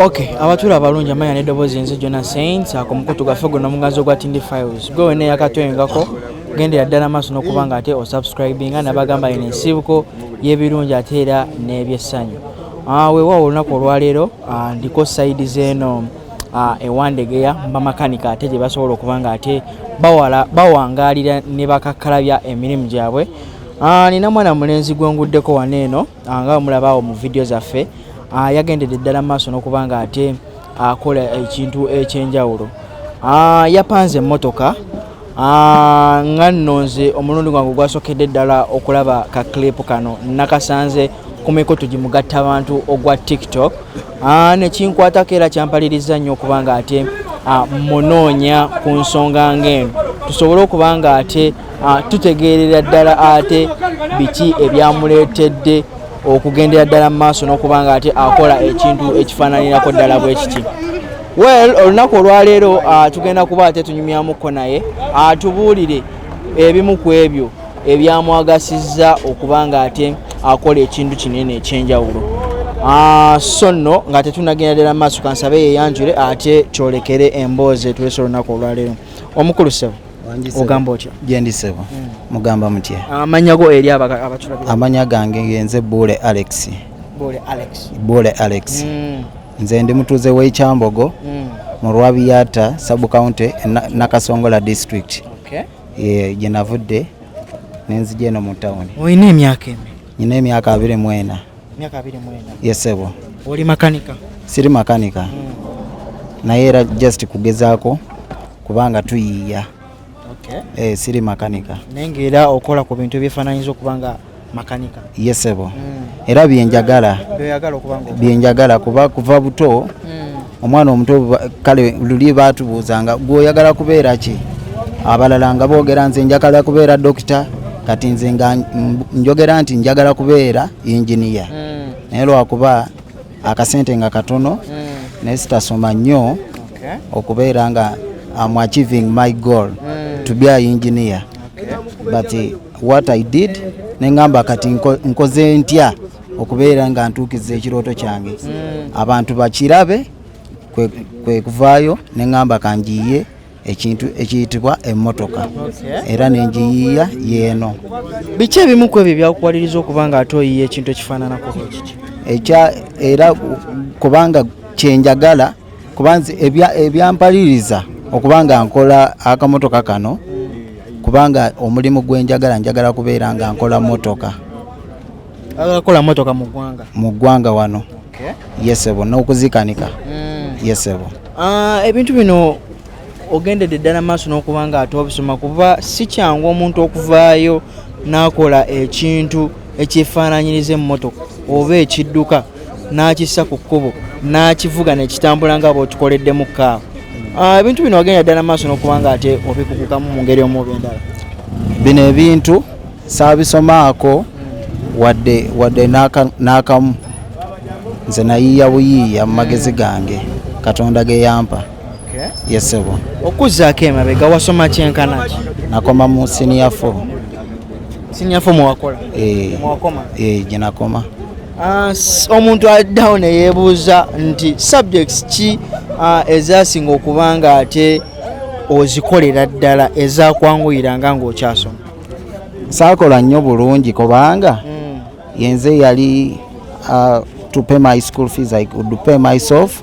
Okay, abatula abalungi amanya n'eddoboozi nze Jona Saints akumukutu gaffe guno mugazo gwa Tindi Files gwe wena yakatwengako gendera ddala maaso n'okuba nga ate osubscribinga nabagamba eno ensibuko y'ebirungi ate era n'ebyessanyu. Weewaawo olunaku olwaleero ndiko sayidi z'eno ewandegeya bamakanika ate gye basobola okuba nga ate bawangaalira ne bakakkalabya emirimu gyabwe. Nina mwana mulenzi gwenguddeko wano eno nga mulabaawo mu vidiyo zaffe. Yagendedde ddala maaso n'okuba nga ate akola ekintu ekyenjawulo. Yapanze emmotoka nga nno nze omulundi gwange gwasokedde ddala okulaba ka clip kano nakasanze ku mikutu gimugatta abantu ogwa TikTok. Ne kinkwatako era kyampaliriza nnyo okuba nga ate munoonya ku nsonga ng'eno tusobole okuba nga ate tutegeerera ddala ate biki ebyamuleetedde okugendera ddala maaso n'okuba nga ate akola ekintu ekifaananirako ddala bwe kiti. Olunaku olwaleero tugenda kuba ate tunyumyamuko naye atubuulire ebimu ku ebyo ebyamwagasizza okuba nga ate akola ekintu kinene ekyenjawulo. So nno nga tetunagenda ddala maaso kansabe yeyanjule ate kyolekere emboozi etuweesa olunaku olwaleero. Omukulu ssebo ogamba otya? Jendi ssebo mugamba mutya? Amannya go eri abatulabira. Amanya gange ngenze Bule Alex. Bule Alex. Nze ndi mutuuze w'Ekyambogo mu Rwabiyata sub county Nakasongola district. Okay. Gye navudde nenzija eno mu town. Oyina emyaka emeka? Nina emyaka 24. Emyaka 24? Yes sebo. Oli makanika? Siri makanika. Naye era just kugezaako kubanga tuyiiya. Okay. Siri makanika. Nengera okola ku bintu ebyefaananyiza okubanga makanika? Yes sebo. Era byenjagala. Byenjagala kuva buto. Omwana omuto kale luli baatubuuzanga gw'oyagala kubeera ki? Abalala nga boogera nze njagala kubeera dokita, kati nze nga njogera nti njagala kubeera engineer. Naye lwakuba akasente nga katono naye sitasoma nnyo okubeera nga I'm achieving my goal to be an engineer. But what I did nengamba kati nkoze ntya okubeera nga ntuukiza ekirooto kyange. Abantu bakirabe kwe kuvaayo nengamba kanjiye ekintu ekiyitibwa emmotoka. Era nenjiyiya yeeno. Biki ebimu ku ebyo byakuwaliriza okuba nga ate oyiye ekintu ekifaananako kiki? Era kubanga kyenjagala kubanze ebyampaliriza okubanga nkola akamotoka kano kubanga omulimu njagala kubeera nga nkola motoka. Akola motoka mu ggwanga wano. Okay. Yes sebo n'okuzikanika. Yes sebo. Ebintu bino ogendedde ddala maaso n'okubanga ate obisoma kuba si kyangu omuntu okuvaayo n'akola ekintu ekyefaananyiriza emmotoka oba ekidduka n'akissa ku kkubo n'akivuga nekitambula nga bw'okikoledde mu kkaawa. Ebintu bino wagenda ddala maaso n'okubanga ate obikugukamu mu ngeri omu oba endala. Bino ebintu saabisomaako wadde n'akamu. Nze nayiiya buyiiya mu magezi gange Katonda ge yampa. Yesebo. Okuzzaako emabega wasoma kyenkana ki? Nakoma mu senior 4. Senior 4 mwakola? Mwakoma? Gye nakoma. Omuntu addawo ne yeebuuza nti subjects ki ezasinga okubanga ate ozikolera ddala ezakwanguyiranga ng'okyasoma? Saakola nnyo bulungi kubanga yenze yali to pay my school fees I could pay myself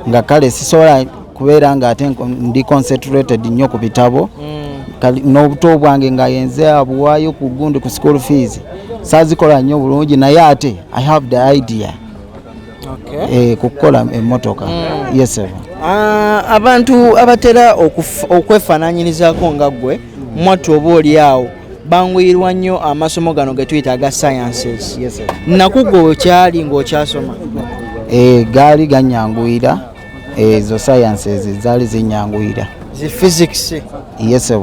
nga kale sisobola kubeera nga ate ndi concentrated nnyo ku bitabo n'obuto bwange nga yenze abuwaayo ku gundi ku school fees saazikola nnyo bulungi naye ate I have the idea kukola emmotoka. Yes. Abantu abatera okwefaananyirizaako nga ggwe mwattu oba oli awo banguyirwa nnyo amasomo gano ge tuyita aga sciences. Yes. Nakugo kyali ng'okyasoma? Gaali ganyanguyira ezo sciences zaali zinyanguyira. Zi physics? Yes.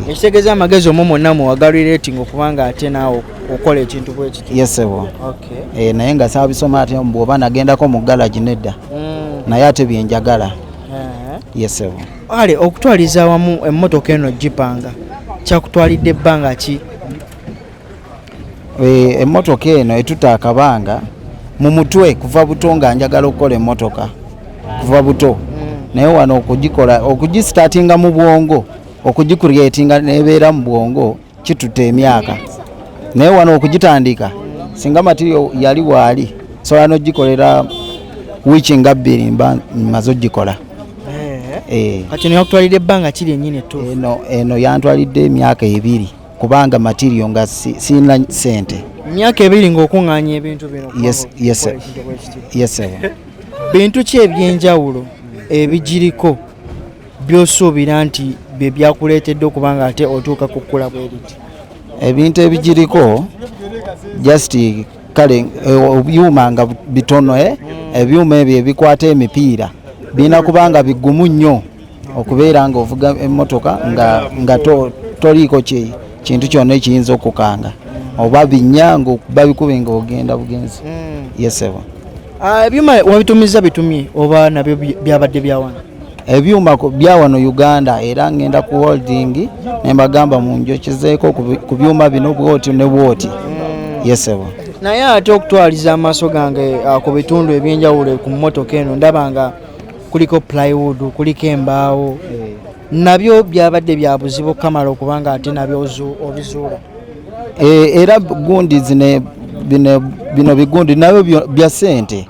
Ekitegeeza amagezi omwo mwonna muwagalirating okubanga ate naawe okola ekintu bwe kiti? Yes. Naye nga saabisoma ate bw'oba nagendako mu galagi nedda naye ate byenjagala. Yes. Ale okutwaliza awamu emmotoka eno gipanga kyakutwalidde ebbanga ki? Emmotoka eno etuta akabanga mu mutwe kuva buto nga njagala okukola emmotoka kuva buto naye wano okugikola okugistartinga mu bwongo okugicreatinga nebeera mu bwongo kituta emyaka naye wano okugitandika singa material yali waali sobola n'ogikolera wiiki nga 2 mba maze ogikola. Kati yakutwalidde ebbanga kiri ennyini tu? Eno yantwalidde emyaka 2 kubanga material nga sina sente. Emyaka 2 ng'okuŋŋaanya ebintu bino? Yes. Bintu ki ebyenjawulo ebigiriko by'osuubira nti bye byakuleetedde okubanga ate otuuka ku kkula bwe liti? Ebintu ebigiriko just kale obyuma nga bitono ebyuma ebyo ebikwata emipiira birina kubanga bigumu nnyo okubeera nga ovuga emmotoka nga toliiko kintu kyonna ekiyinza okukanga oba binyanga okuba bikubi nga ogenda bugenzi. Yes. Ebyuma wabitumiza bitumye oba nabyo byabadde byawano? Ebyuma byawano Uganda era ngenda ku holding nembagamba munjokizeeko ku byuma bino bwoti ne bwoti. Yes. Naye ate okutwaliza amaaso gange ku bitundu ebyenjawulo ku mmotoka eno ndabanga kuliko plywood, kuliko embaawo, nabyo byabadde bya buzibu kamala okubanga ate nabyo obizuula? Era gundi bino bigundi nabyo bya sente.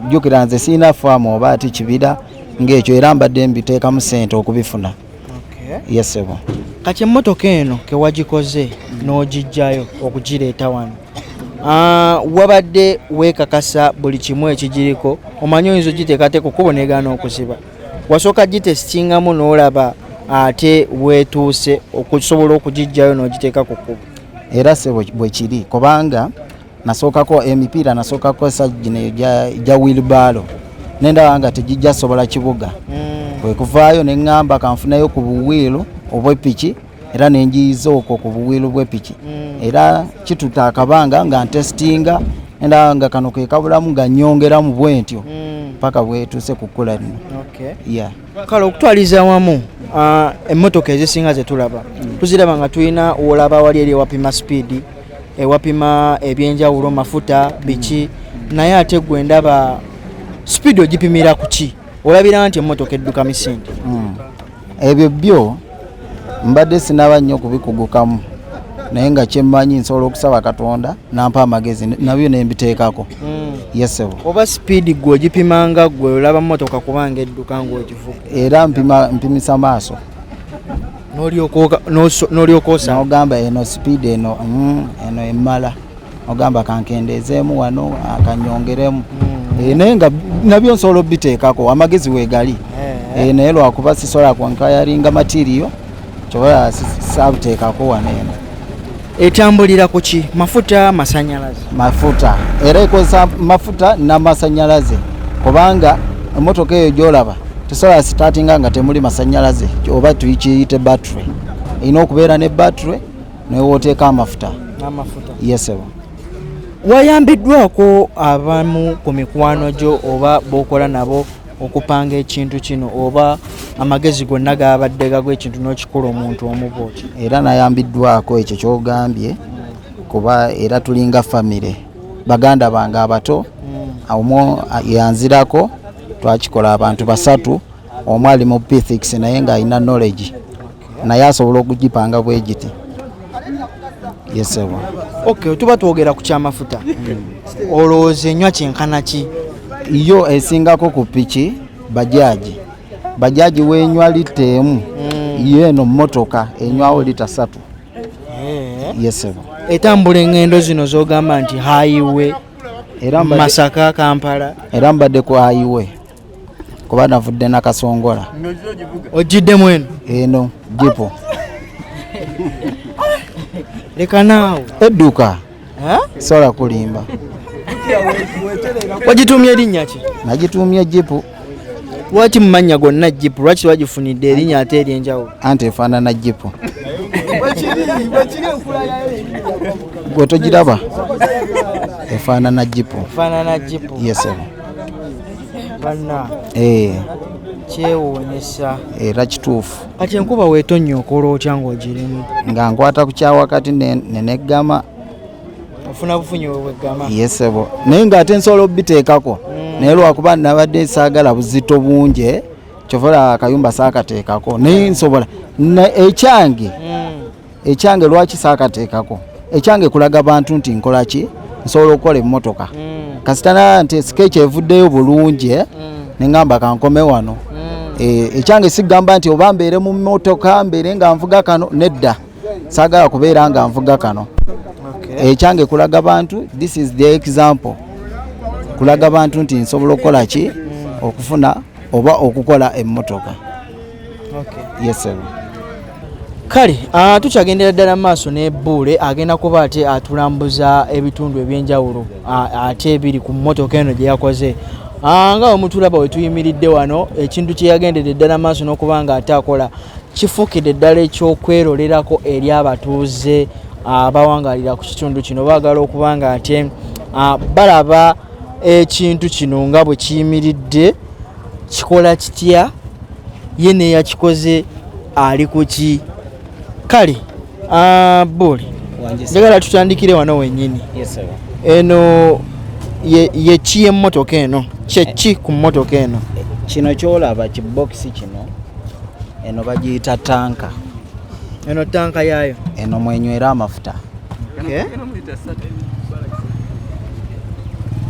Jjukira nze siina faamu oba ati kibira ng'ekyo era mbadde mbiteekamu sente okubifuna. Yes. Kati emmotoka eno kewagikoze n'ogijjayo okugireeta wano wabadde weekakasa buli kimu ekigiriko omanyi oyinza ogiteekateeka okubo negaana okuziba wasooka gitesitingamu n'olaba ate weetuuse okusobola okugijjayo n'ogiteeka ku kkubo? Era se bwe kiri kubanga nasookako emipiira nasookako gino gya wheelbarrow nendaba nga tegijja sobola kibuga bwe kuvaayo ne ŋŋamba kanfunayo ku buwiilu obw'epiki era nenjiyiza okwo ku buwiilu bw'epiki era kituta akabanga nga ntesitinga nendaba nga kano ke kabulamu nga nnyongeramu bwe ntyo paka bwetuuse ku kkula lino. Kale okutwaliza awamu emmotoka ezisinga zetulaba tuziraba nga tulina olaba wali eri ewapima speed ewapima ebyenjawulo mafuta biki naye ate gwe ndaba speed ogipimira ku ki? Olabira nti emmotoka edduka misinde? Ebyo byo mbadde sinaba nnyo kubikugukamu naye nga kyemmanyi nsobola okusaba Katonda nampa amagezi nabyo nembiteekako. Yes. Oba speed gwe ogipimanga gwe olaba mmotoka kubanga edduka ng'ogivuga? Era mpimisa maaso n'olyoka osanga ogamba eno speed eno emmala ogamba kankendeezeemu wano akanyongeremu naye nga nabyo nsobola obiteekako amagezi weegali. naye lwakuba sisobola kwankayaringa material kyobola sabuteekako waneeno. Etambulira ku ki? Mafuta, masanyalaze? Mafuta, era ekozesa mafuta n'amasanyalaze kubanga emmotoka eyo gyolaba tesobola startinga nga temuli masanyalaze oba tuyikiyite battery. Erina okubeera ne battery newoteeka amafuta. Yesebo. Wayambiddwako abamu ku mikwano gyo oba bokola nabo okupanga ekintu kino oba amagezi gonna gabadde gagw'ekintu n'okikola omuntu omu bw'oti? Era nayambiddwako ekyo kyogambye kuba era tulinga famire. Baganda bange abato omu yanzirako twakikola abantu basatu, omu ali mu P6 naye ng'alina knowledge naye asobola okugipanga bwe giti. Yesebo. Okay, tuba twogera ku kyamafuta. Olowooza enywa kyenkana ki? Yo esingako ku piki bajaji. Bajaji wenywa lita emu yo eno mmotoka enywawo lita 3. Yesebo. Etambula engendo zino z'ogamba nti highway Masaka Kampala era mbadde ku highway kuba navudde nakasongola. Ogiddemu eno jipo leka naawe edduka sola kulimba. Wagitumye erinnya ki? Nagitumye jipo. Lwaki mu mannya gonna jipo? Lwaki wagifunidde erinnya ate ery'enjawulo? Anti efaanana jipo. Gwe togiraba? Efaanana jipo. Efaanana jipo. Yesebo. Banna. Kyewuunyisa. Era kituufu. Kati enkuba weetonnya okola otya ng'ogirimu? Nga nkwata ku kyawakati neneggama. Ofuna bufunyi bweggama? Yesebo. Naye ng'ate nsobola obiteekako. Naye lwakuba nabadde saagala buzito bungi kyovola akayumba saakateekako naye nsobola ekyange lwaki saakateekako ekyange kulaga bantu nti nkola ki nsobola okukola emmotoka kasitana nti sketch evuddeyo bulungi neŋŋamba kankome wano ekyange sigamba nti oba mbeere mu mmotoka mbeere nga nvuga kano nedda saagala kubeera nga nvuga kano. Ekyange kulaga bantu this is the example kulaga bantu nti nsobola okukola ki okufuna oba okukola emmotoka. Yesebo. Kale tukyagendera ddala maaso ne Buule agenda kuba ate atulambuza ebitundu ebyenjawulo ate ebiri ku mmotoka eno gye yakoze. Nga omutulaba we tuyimiridde wano ekintu kye yagendedde ddala maaso n'okuba nga ate akola kifuukidde ddala ekyokwerolerako eri abatuuze abawangalira ku kitundu kino baagala okuba nga ate balaba ekintu kino nga bwe kiyimiridde kikola kitya ye neyakikoze ali ku ki. Kale Buule njagala tutandikire wano wennyini. Eno ye ki emmotoka eno? Kyeki ku mmotoka eno? Kino kyolaba kibokisi kino eno bagiyita tanka. Eno tanka yaayo? Eno mwenywera amafuta.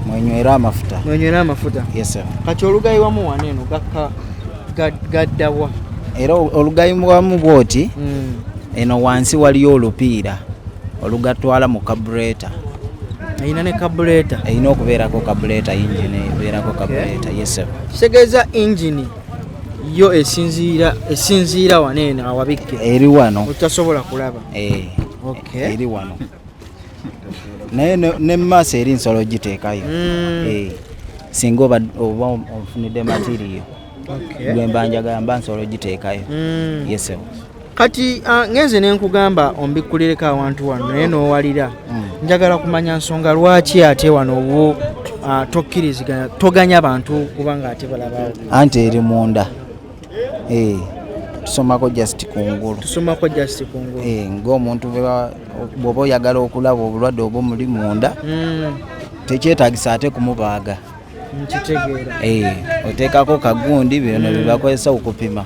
Mwenywera amafuta. Mwenywera amafuta? Yesebo. Kati olugayiwamu wano eno gaddawa? Era olugayiwamu bwoti eno wansi waliyo olupiira olugatwala mu carburetor. Eyina ne carburetor? Eyina okubeerako carburetor, engine ebeerako carburetor. Yesebo. Kitegeeza engine yo esinziira wano eno awabikke? Eri wano. Utasobola kulaba? Eri wano. Naye ne maaso eri nsobola ogiteekayo singa oba onfunidde material gwe mba njagala mba nsobola ogiteekayo. Yesebo. Kati ngenze nenkugamba ombikkulireko awantu wano naye n'owalira njagala kumanya nsonga lwaki ate wano obwo tokkiriziganya toganya bantu kubanga ate balabawo anti eri munda. Tusomako just kungulu. Tusomako just kungulu. Ng'omuntu bw'oba oyagala okulaba obulwadde oba muli munda tekyetaagisa ate kumubaaga. Nkitegeera. Oteekako kagundi bino byebakozesa okupima.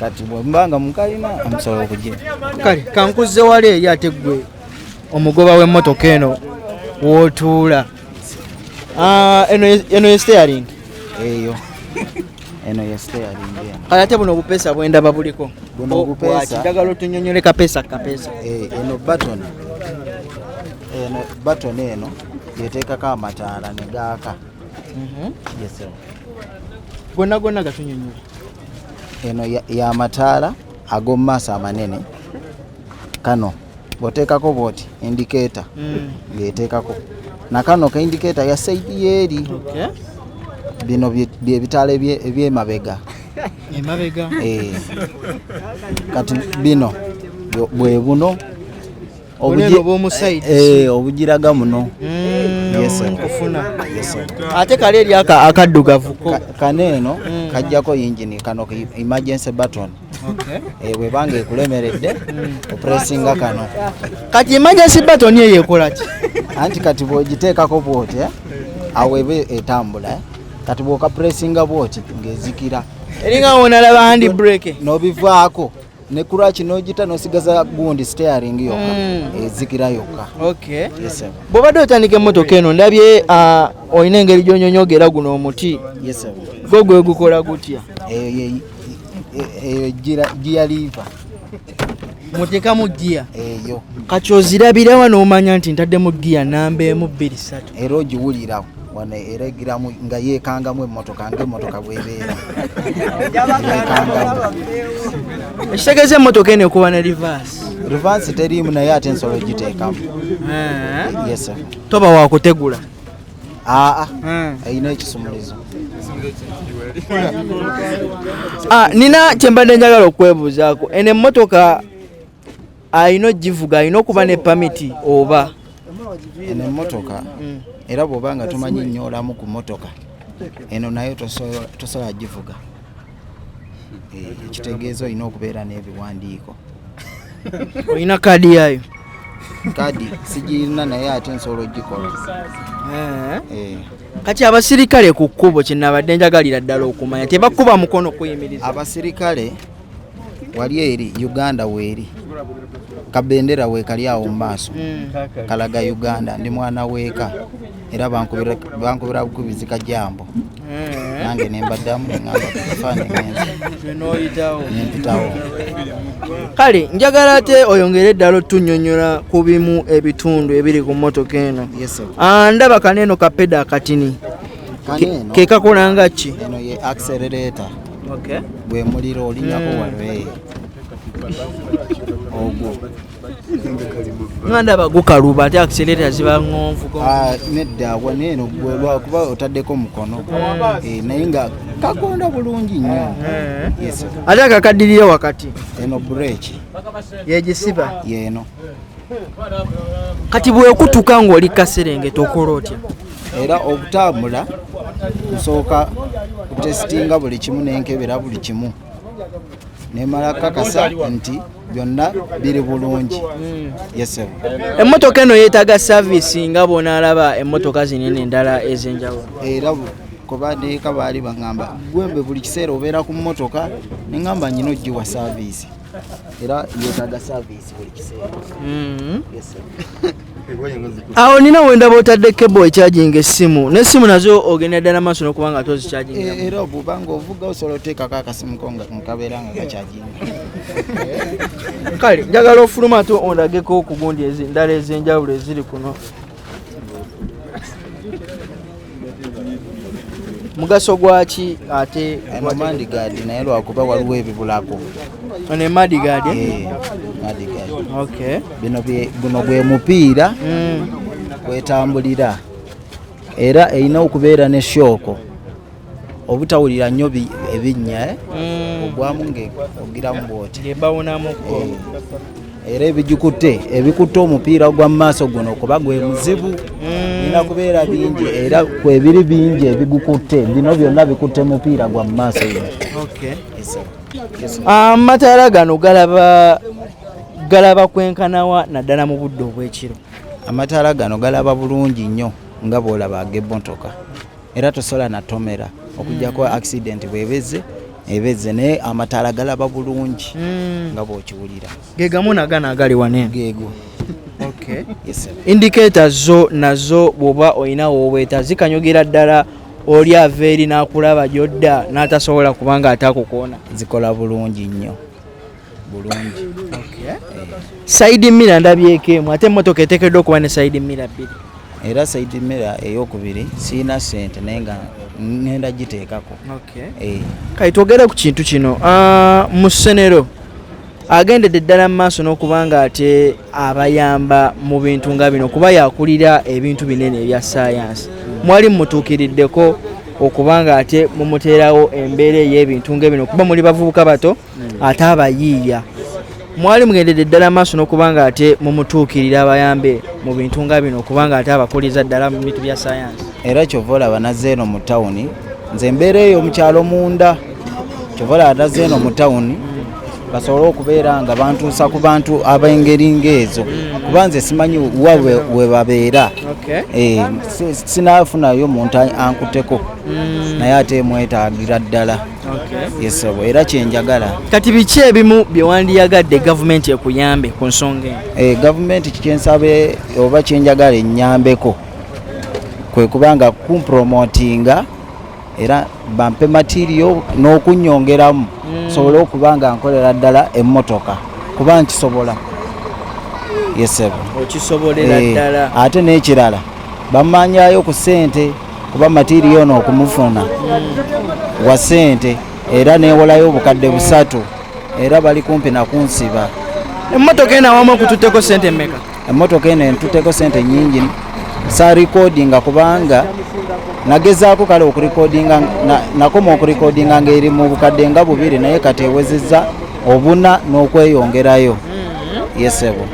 Kati bwembanga mukalina amusobola okugya. Kale kankuzze wali eri ate ggwe omugoba w'emmotoka eno w'otuula. Eno ye steering? Eyo. Eno ye steering. Kale ate buno obupeesa bwendaba buliko? Buno obupeesa. Njagala otunnyonnyole kapeesa. Eno button. Eno button eno yeteekako amataala ne gaaka. Yesebo. Gonna gatunyonyola. eno ya mataala ag'omu maaso amanene kano bw'oteekako bw'oti indicator ng'eteekako na kano ka indicator ya saidi yeeri bino bye bitaala ebyemabega kati bino bwe buno obugiraga muno ate kale eri akaddugavu kaneeno kajjako yingini kano emergency button bwebanga ekulemeredde opressinga kano kati emergency button eyo ekola ki anti kati bw'ogiteekako bwoti awo eba etambula kati bw'okapressinga bwoti ng'ezikira eringa wonalaba handi brake n'obivaako ne kuraki n'ogita n'osigaza gundi steering yokka ezikira yokka. Bw'obadde otandika emmotoka eno ndabye olina engeri gy'onyonyogera guno omuti gwo gwe gukola gutya eyo gia liva muteekamu gia eyo kati ozirabirawa n'omanya nti ntaddemu gia namba 1 2 3 era ogiwulira wano era egiramu nga yeekangamu emmotoka ng'emmotoka bw'ebeera yeekangamu. Ekitegeeza emmotoka eno ekuba ne reverse teriimu naye ate ensolo ogiteekamu. Toba waakutegula erina ekisumulizo. Nina kyembadde njagala okwebuuzaako eno emmotoka alina ogivuga alina okuba ne pamiti oba eno emmotoka era bw'oba nga tomanyi nnyolamu ku mmotoka eno nayo tosobola givuga. Ekitegeeza olina okubeera n'ebiwandiiko. Olina kaadi yayo? Kaadi sigirina naye ate nsobola ogikola. Kati abasirikale ku kkubo kye nabadde njagalira ddala okumanya tebakuba mukono kuyimiriza. Abasirikale wali eri Uganda weeri kabendera weekali awo mu maaso kalaga Uganda ndi mwana weeka era bankubira bukubizi kajambo nange nembaddamu neŋŋamba kufaanyi nempitawo. Kale njagala ate oyongere eddala otunnyonnyola ku bimu ebitundu ebiri ku mmotoka eno. Ndaba kaneeno kapeda akatini ke kakola nga ki? Eno ye accelerator bwe muliro olinyako walwe ogwo ndaba gukaluba ate accelerator ziba ngonvu. Nedda waneeno gwe lwakuba otaddeko mukono naye nga kagonda bulungi nnyo. Ate akakaddirira wakati eno breki yegisiba yeeno. Kati bwekutuka ng'oli kaserengeta okola otya? Era okutambula nsooka kutesitinga buli kimu n'enkebera buli kimu nemala kakasa nti byonna biri bulungi. Emmotoka eno yeetaaga savisi nga bw'onaalaba emmotoka zinene endala ez'enjawulo. Era kuba ndeeka baali baŋŋamba gwembe buli kiseera obeera ku mmotoka neŋŋamba nyina ogiwa savisi era yeetaaga savisi buli kiseera. Awo nina wendaba otadde kebo ekyaginga essimu n'essimu nazo ogenda ddala maaso n'okuba nga tozikyaginga. Era obubanga ovuga osobola oteekako akasimu ko nga nkabeera nga kakyaginga. Kale njagala ofuluma ate ondageko ku gundi endala ez'enjawulo eziri kuno. Mugaso gwaki ate mandigaadi naye lwakuba waliwo ebibulako. Ono mandigaadi? Mandigaadi. Buno gwe mupiira kwetambulira era erina okubeera ne shooko obutawulira nnyo ebinnya ogwamu ng'ogiramu bw'oti era ebikutte omupiira gwa maaso guno kuba gwe muzibu bina kubeera bingi era kwebiri bingi ebigukutte bino byonna bikutte mupiira gwa maaso guno. Amataala gano galaba kwenkanawa naddala mu budde obw'ekiro? Amataala gano galaba bulungi nnyo nga bw'olaba ag'emmotoka era tosobola natomera okujjako accident bwebeze naye amataala galaba bulungi nga bw'okiwulira. Ge gamu nagano agali waneeno? Geego. Indicator zo nazo bw'oba olina woobweta zikanyogera ddala oli ava eri n'akulaba gy'odda n'atasobola kubanga atakukoona? Zikola bulungi nnyo bulungi. Side mirror ndabyeko emu ate emmotoka eteekeddwa okuba ne side mirror bbiri. era side mirror eyokubiri siina sente naye nga ngenda giteekako. Kati twogere ku kintu kino mu ssenero agendedde ddala mu maaso n'okubanga ate abayamba mu bintu nga bino kuba yakulira ebintu binene ebya saayansi mwali mmutuukiriddeko okubanga ate mumuteerawo embeera ey'ebintu ng'ebino kuba muli bavubuka bato ate abayiiya mwali mugendedde ddala maaso n'okubanga ate mumutuukirira abayambe mu bintu nga bino okubanga ate abakuliza ddala mu bintu bya saayansi. Era kyova olaba nazze eno mu tawuni nze mbeera eyo mu kyalo munda kyova olaba nazze eno mu tawuni basobole okubeera nga bantuusa ku bantu ab'engeri ng'ezo kuba nze simanyi wa we babeera. Sinaafunayo muntu ankuteko naye ate mwetaagira ddala. Yesebo era kyenjagala. Kati biki ebimu bye wandiyagadde gavumenti ekuyambe ku nsonga eno? Gavumenti kyensabe oba kyenjagala ennyambeko kwe kubanga kumpromotinga era bampe materiyo n'okunnyongeramu sobole okubanga nkolera ddala emmotoka kuba nkisobola. Yesebo okisobolera ddala. Ate n'ekirala bamanyayo ku ssente kuba materiyo n'okumufuna wa ssente era neewolayo obukadde 3 era bali kumpi nakunsiba. Emmotoka eno awamu okututteko ssente mmeka? Emmotoka eno entutteko ssente nnyingi sa recordinga kubanga nagezaako kale okurekodinga nakoma okurekodinga ng'eri mu bukadde nga 2 naye kati ewezezza 4 n'okweyongerayo. Yesebo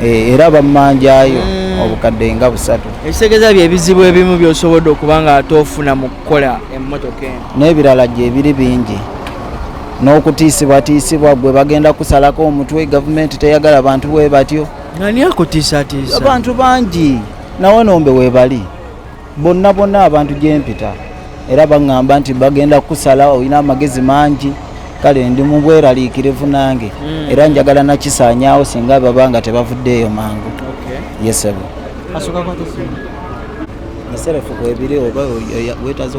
era bamanjayo obukadde nga 3. Ekitegeeza bye bizibu ebimu by'osobodde okubanga ate ofuna mu kukola emmotoka eno n'ebirala gye ebiri bingi n'okutiisibwatiisibwa gwe bagenda kusalako omutwe gavumenti teyagala bantu bwe batyo. Nani akutiisatiisa? Abantu bangi nawonombe webali bonna abantu gyempita era baŋŋamba nti bagenda kusala olina amagezi mangi kale ndi mu bweraliikirivu nange era njagala nakisaanyaawo singa babanga tebavuddeeyo mangu. Yesebo eserefu kwebiri oba wetaze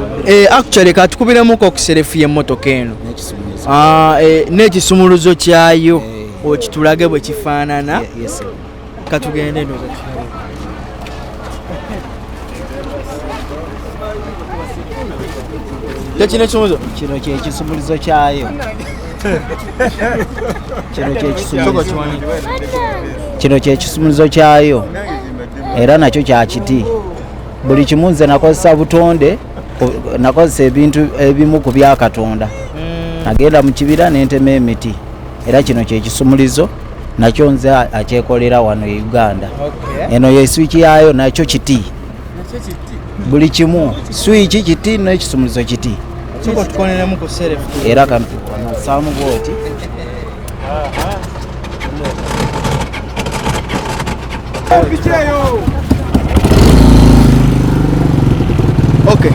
actually katukubiramuko okuserefu y'emmotoka eno n'ekisumuluzo kyayo okitulage bwe kifaanana. Katugende eno kino ekisumulizo kino kyekisumulizo kyayo kino kyekisumulizo kyayo era nakyo kyakiti buli kimu nze nakozesa butonde nakozesa ebintu ebimu ku bya Katonda nagenda mu kibira n'entema emiti era kino kyekisumulizo nakyo nze akyekolera wano e Uganda. Eno ye swiki yayo nakyo kiti buli kimu swiki kiti n'ekisumulizo kiti era kanasaamu bwoti. Okay.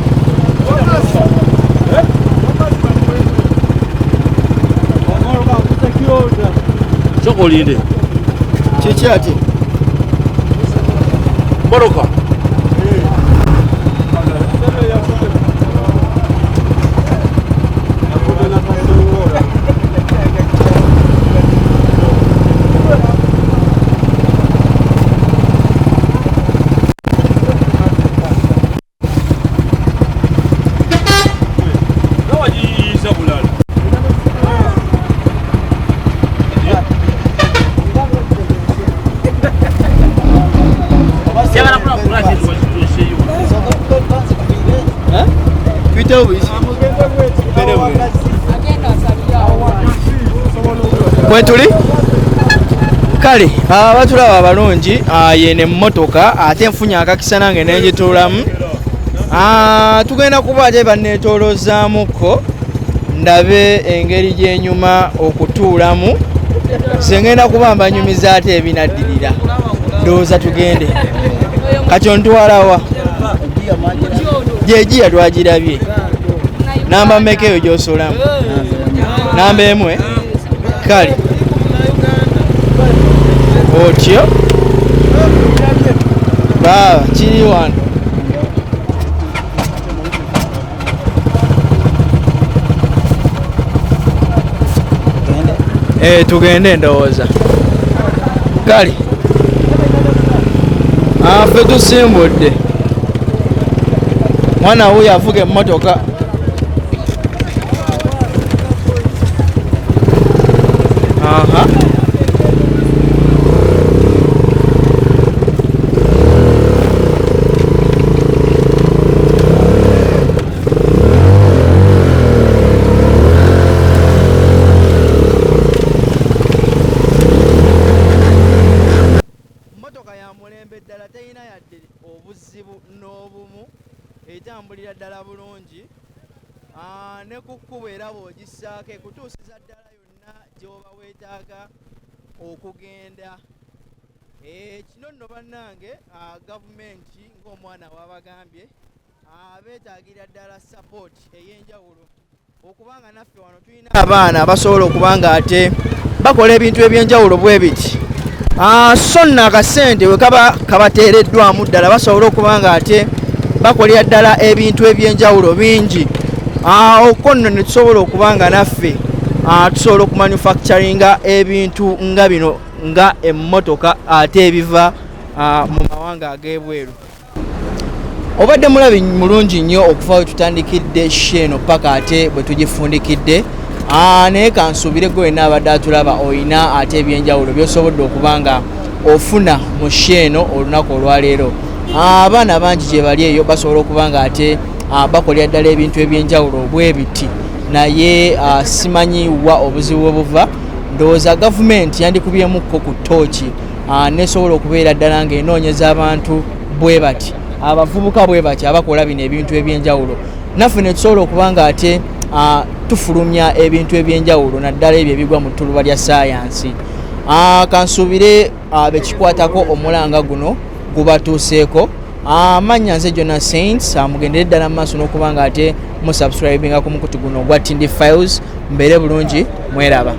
Chokolide. Chichi ati. Boroka. Kwetuli kale batulaba abalungi yene emmotoka ate enfunya akakisa nange nenjitulamu tugenda kuba ate banneetoolozaamuko ndabe engeri gyenyuma okutuulamu sengenda kuba mbanyumiza ate ebinaddirira ndowooza tugende kati ontwalawa gyegiya twagirabye namba mmeka eyo gy'osolamu namba emwe kale otyo baba kiri wano tugende ndowooza kale Ffe tusimbudde. Mwana wuyo avuga emmotoka. Ddala teyina yadde obuzibu n'obumu, etambulira ddala bulungi ne ku kkubo era bw'ogissaako ekutuusiza ddala yonna gy'oba weetaaga okugenda. Kino nno bannange gavumenti ng'omwana w'abagambye beetaagira ddala sapooti ey'enjawulo okubanga naffe wano tulina abaana abasobola okuba nga ate bakola ebintu eby'enjawulo bwe biti. So nno akasente we kaba kabateereddwamu ddala basobola okuba nga ate bakolera ddala ebintu eby'enjawulo bingi. Okwo nno ne tusobola okuba nga naffe tusobola okumanufacturinga ebintu nga bino nga emmotoka ate ebiva mu mawanga ag'ebweru. Obadde mulabi mulungi nnyo okuva we tutandikidde sheeno paka ate bwe tugifundikidde. Naye kansuubire gwe wenna abadde atulaba oyina ate ebyenjawulo by'osobodde okuba nga ofuna mu sheeno olunaku olwaleero. Abaana bangi gye bali eyo basobola okuba nga ate bakolera ddala ebintu ebyenjawulo bwe biti, naye simanyiwa obuzibu bwe buva. Ndowooza gavumenti yandikubyemukko ku ttooki nesobola okubeera ddala ng'enoonyeza abantu bwe bati, abavubuka bwe bati abakola bino ebintu ebyenjawulo. Naffe ne tusobola okuba nga ate tufulumya ebintu ebyenjawulo naddala ebyo ebigwa mu ttuluba lya saayansi. Kansuubire bekikwatako omulanga guno gubatuuseeko. Amannya nze Jona Saints, mugendere ddala mu maaso n'okuba nga ate musubscribinga ku mukutu guno ogwa Tindi Files. Mbeere bulungi, mweraba.